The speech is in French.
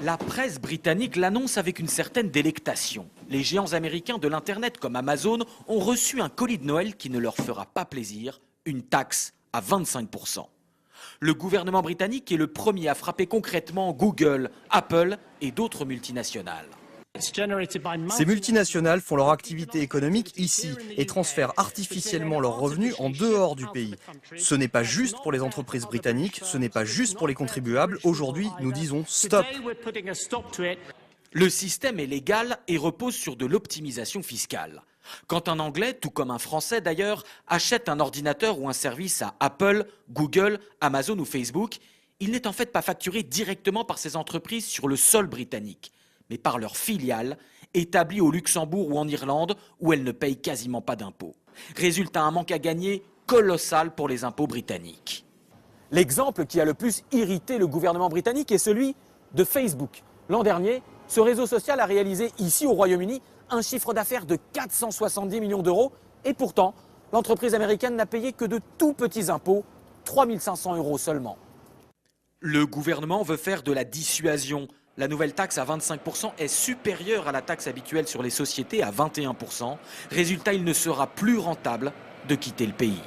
La presse britannique l'annonce avec une certaine délectation. Les géants américains de l'Internet comme Amazon ont reçu un colis de Noël qui ne leur fera pas plaisir, une taxe à 25%. Le gouvernement britannique est le premier à frapper concrètement Google, Apple et d'autres multinationales. Ces multinationales font leur activité économique ici et transfèrent artificiellement leurs revenus en dehors du pays. Ce n'est pas juste pour les entreprises britanniques, ce n'est pas juste pour les contribuables. Aujourd'hui, nous disons stop. Le système est légal et repose sur de l'optimisation fiscale. Quand un Anglais, tout comme un Français d'ailleurs, achète un ordinateur ou un service à Apple, Google, Amazon ou Facebook, il n'est en fait pas facturé directement par ces entreprises sur le sol britannique, mais par leurs filiales, établies au Luxembourg ou en Irlande, où elles ne payent quasiment pas d'impôts. Résultat, un manque à gagner colossal pour les impôts britanniques. L'exemple qui a le plus irrité le gouvernement britannique est celui de Facebook. L'an dernier, ce réseau social a réalisé ici au Royaume-Uni un chiffre d'affaires de 470 millions d'euros et pourtant, l'entreprise américaine n'a payé que de tout petits impôts, 3 500 € seulement. Le gouvernement veut faire de la dissuasion. La nouvelle taxe à 25% est supérieure à la taxe habituelle sur les sociétés à 21%. Résultat, il ne sera plus rentable de quitter le pays.